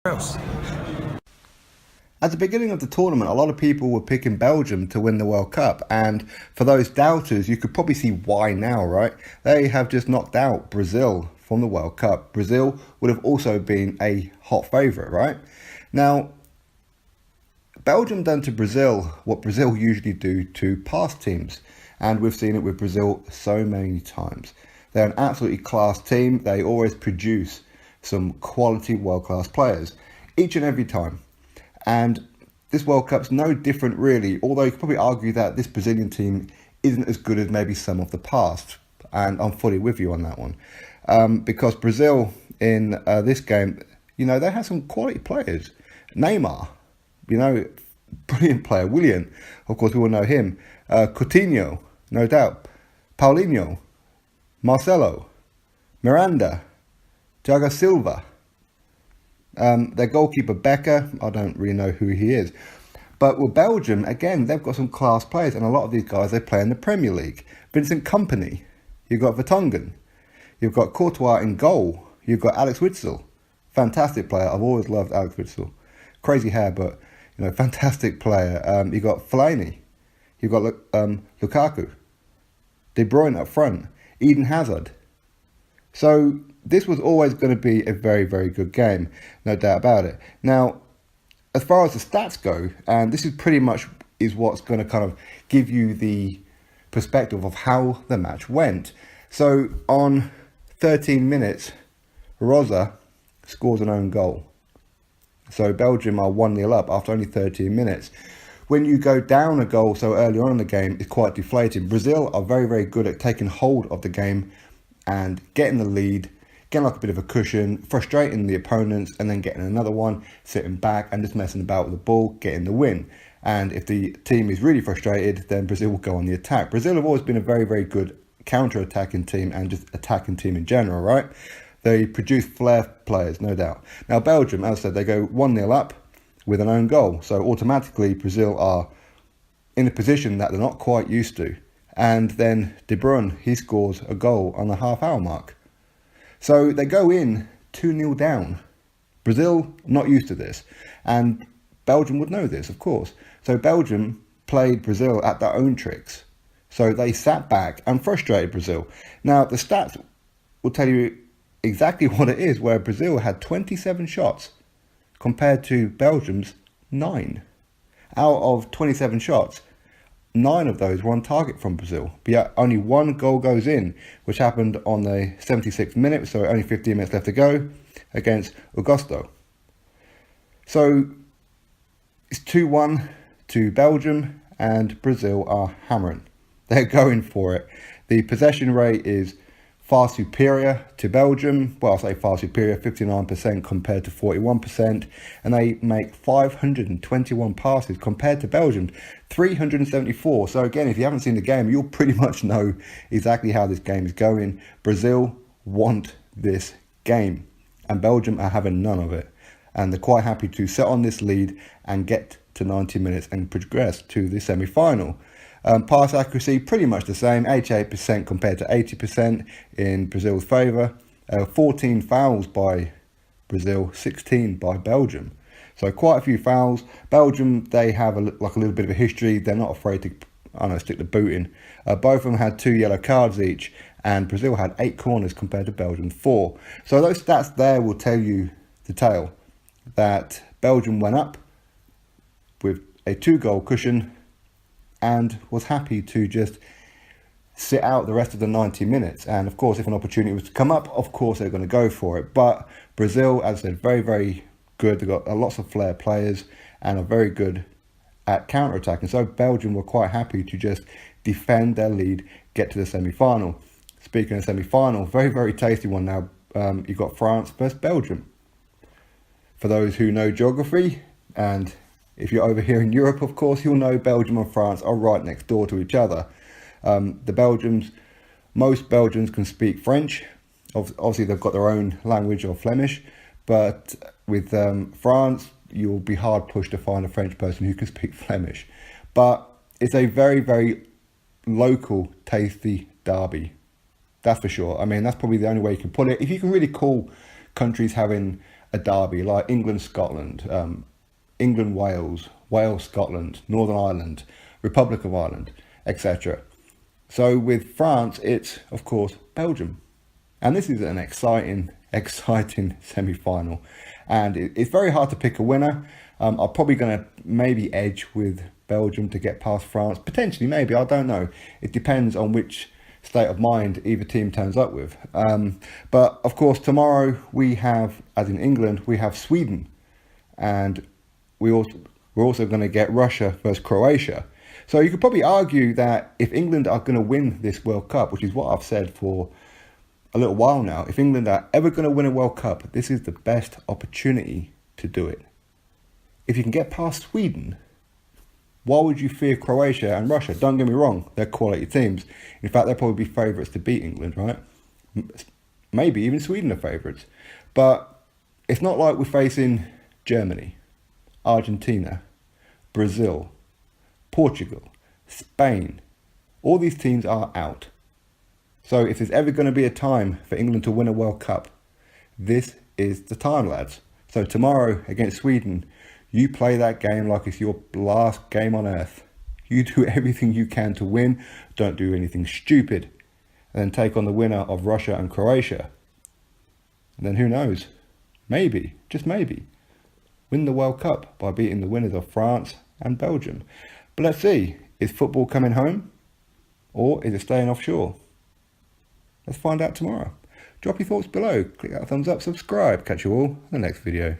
else. At the beginning of the tournament, a lot of people were picking Belgium to win the World Cup, and for those doubters, you could probably see why now, right? They have just knocked out Brazil from the World Cup. Brazil would have also been a hot favourite, right? Now, Belgium done to Brazil what Brazil usually do to past teams, and we've seen it with Brazil so many times. They're an absolutely class team. They always produce some quality world-class players each and every time. And this World Cup's no different really, although you could probably argue that this Brazilian team isn't as good as maybe some of the past. And I'm fully with you on that one. Because Brazil in this game, they have some quality players. Neymar, brilliant player. Willian, of course, we all know him. Coutinho, no doubt. Paulinho, Marcelo, Miranda, Thiago Silva. Their goalkeeper Becker, I don't really know who he is. But with Belgium, again, they've got some class players, and a lot of these guys, they play in the Premier League. Vincent Kompany, you've got Vertonghen, you've got Courtois in goal, you've got Alex Witsel, fantastic player. I've always loved Alex Witsel. Crazy hair, but fantastic player. You've got Fellaini, you've got Lukaku, De Bruyne up front, Eden Hazard. So this was always going to be a very, very good game, no doubt about it. Now, as far as the stats go, and this is pretty much is what's going to kind of give you the perspective of how the match went. So on 13 minutes, Rosa scores an own goal. So Belgium are 1-0 up after only 13 minutes. When you go down a goal so early on in the game, it's quite deflating. Brazil are very, very good at taking hold of the game and getting the lead, getting like a bit of a cushion, frustrating the opponents, and then getting another one, sitting back and just messing about with the ball, getting the win. And if the team is really frustrated, then Brazil will go on the attack. Brazil have always been a very, very good counter-attacking team and just attacking team in general, right? They produce flair players, no doubt. Now Belgium, as I said, they go 1-0 up with an own goal. So automatically Brazil are in a position that they're not quite used to. And then De Bruyne, he scores a goal on the half-hour mark. So they go in 2-0 down. Brazil, not used to this. And Belgium would know this, of course. So Belgium played Brazil at their own tricks. So they sat back and frustrated Brazil. Now, the stats will tell you exactly what it is, where Brazil had 27 shots compared to Belgium's 9. Out of 27 shots, 9 of those were on target from Brazil. But yet only one goal goes in, which happened on the 76th minute, so only 15 minutes left to go, against Augusto. So it's 2-1 to Belgium, and Brazil are hammering. They're going for it. The possession rate is far superior to Belgium. Well, I say far superior, 59% compared to 41%. And they make 521 passes compared to Belgium, 374. So again, if you haven't seen the game, you'll pretty much know exactly how this game is going. Brazil want this game, and Belgium are having none of it. And they're quite happy to sit on this lead and get to 90 minutes and progress to the semi-final. Pass accuracy, pretty much the same, 88% compared to 80% in Brazil's favour. 14 fouls by Brazil, 16 by Belgium. So quite a few fouls. Belgium, they have a little bit of a history. They're not afraid to, stick the boot in. Both of them had 2 yellow cards each, and Brazil had 8 corners compared to Belgium's 4. So those stats there will tell you the tale that Belgium went up with a 2-goal cushion and was happy to just sit out the rest of the 90 minutes. And of course, if an opportunity was to come up, of course they're going to go for it. But Brazil, as I said, very, very good. They've got lots of flair players and are very good at counter-attacking. So Belgium were quite happy to just defend their lead, get to the semi-final. Speaking of semi-final, very, very tasty one now. You've got France versus Belgium. For those who know geography, and if you're over here in Europe, of course, you'll know Belgium and France are right next door to each other. Most Belgians can speak French. Obviously, they've got their own language of Flemish. But with France, you'll be hard pushed to find a French person who can speak Flemish. But it's a very, very local, tasty derby. That's for sure. I mean, that's probably the only way you can put it. If you can really call countries having a derby like England-Scotland, England-Wales, Wales-Scotland, Northern Ireland, Republic of Ireland, etc. So with France, it's, of course, Belgium. And this is an exciting semi-final. And it's very hard to pick a winner. I'm probably going to maybe edge with Belgium to get past France. Potentially, maybe, I don't know. It depends on which state of mind either team turns up with. But, of course, tomorrow we have, as in England, we have Sweden. And we're also going to get Russia versus Croatia. So you could probably argue that if England are going to win this World Cup, which is what I've said for a little while now, if England are ever going to win a World Cup, this is the best opportunity to do it. If you can get past Sweden, why would you fear Croatia and Russia? Don't get me wrong, they're quality teams. In fact, they'll probably be favourites to beat England, right? Maybe even Sweden are favourites. But it's not like we're facing Germany, Argentina, Brazil, Portugal, Spain. All these teams are out. So if there's ever going to be a time for England to win a World Cup, this is the time, lads. So tomorrow against Sweden, you play that game like it's your last game on earth. You do everything you can to win. Don't do anything stupid. And then take on the winner of Russia and Croatia. And then who knows? Maybe, just maybe, win the World Cup by beating the winners of France and Belgium. But let's see, is football coming home or is it staying offshore? Let's find out tomorrow. Drop your thoughts below, click that thumbs up, subscribe. Catch you all in the next video.